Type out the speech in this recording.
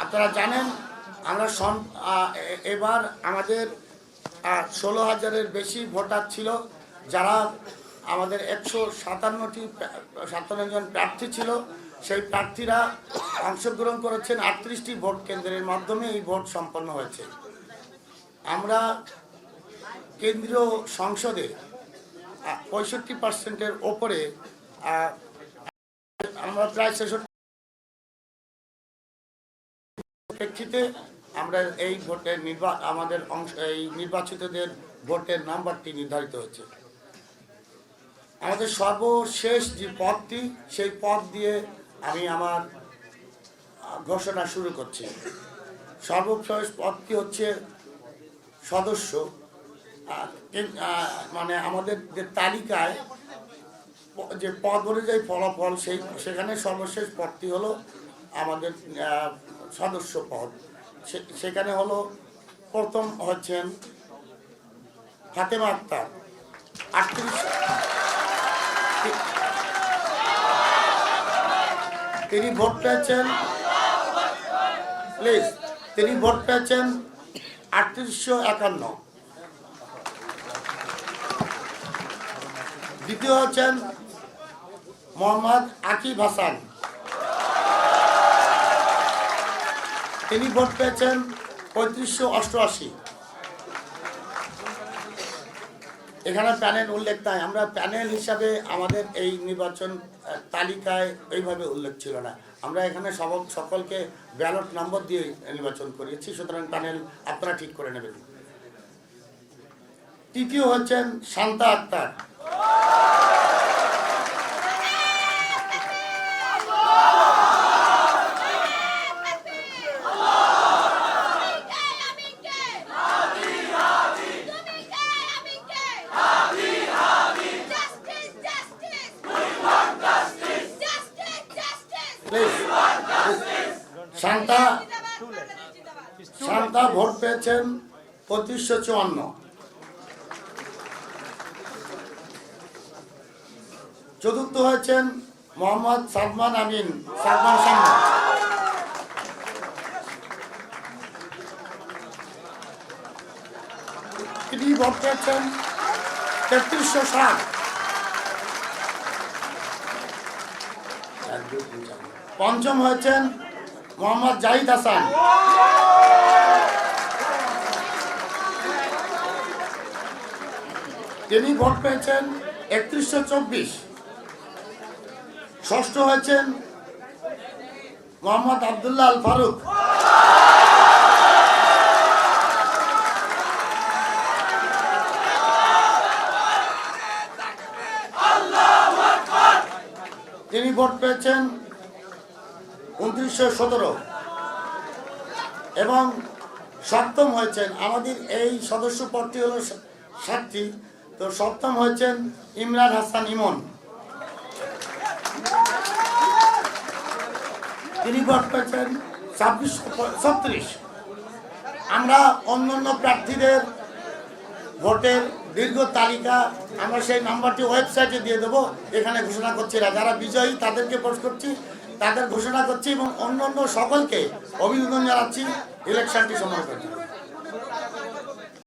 আপনারা জানেন আমরা এবার আমাদের 16,000-এর বেশি ভোটার ছিল, যারা আমাদের 157 জন প্রার্থী ছিল। সেই প্রার্থীরা অংশগ্রহণ করেছেন 38টি ভোট কেন্দ্রের মাধ্যমে এই ভোট সম্পন্ন হয়েছে। আমরা কেন্দ্রীয় সংসদে 65%-এর ওপরে আমরা প্রায় 66 প্রেক্ষিতে আমরা এই ভোটের আমাদের এই নির্বাচিতদের ভোটের নাম্বারটি নির্ধারিত হয়েছে। আমাদের সর্বশেষ যে পদটি, সেই পদ দিয়ে আমি আমার ঘোষণা শুরু করছি। সর্বশেষ পদটি হচ্ছে সদস্য, মানে আমাদের যে তালিকায় যে পদ অনুযায়ী ফলাফল সেখানে সর্বশেষ পদটি হলো আমাদের সদস্য পদ। সেখানে হলো প্রথম হচ্ছেন ফাতেমা আক্তার, 38। তিনি ভোট পেয়েছেন 3851। দ্বিতীয় হচ্ছেন মোহাম্মদ আকিব হাসান, তিনি ভোট পেয়েছেন 3588। এখানে প্যানেল উল্লেখ নাই, আমরা প্যানেল হিসাবে আমাদের এই নির্বাচন তালিকায় এইভাবে উল্লেখ ছিল না। আমরা এখানে সকলকে ব্যালট নম্বর দিয়ে নির্বাচন করিয়েছি, সুতরাং প্যানেল আপনারা ঠিক করে নেবেন। তৃতীয় হচ্ছেন শান্তা আক্তার, শান্তা ভোট পেয়েছেন 3554। চতুর্থ হয়েছেন মোহাম্মদ সালমান আমিন, তিনি ভোট পেয়েছেন 3360। পঞ্চম হয়েছেন মোহাম্মদ জাহিদ হাসান, তিনি ভোট পেয়েছেন 3124। ষষ্ঠ হয়েছেন মোহাম্মদ আবদুল্লাহ আল ফারুক, তিনি ভোট পেয়েছেন 2917। এবং সপ্তম হয়েছেন, আমাদের এই সদস্য পদটি হলো 7টি, তো সপ্তম হয়েছেন ইমরান হাসান ইমন, তিনি ভোট পেয়েছেন 2636। আমরা অন্যান্য প্রার্থীদের ভোটের দীর্ঘ তালিকা আমরা সেই নাম্বারটি ওয়েবসাইটে দিয়ে দেবো, এখানে ঘোষণা করছি না। যারা বিজয়ী তাদেরকে পোস্ট করছি, তাদের ঘোষণা করছি এবং অন্যান্য সকলকে অভিনন্দন জানাচ্ছি ইলেকশনটি সম্পন্ন করছি।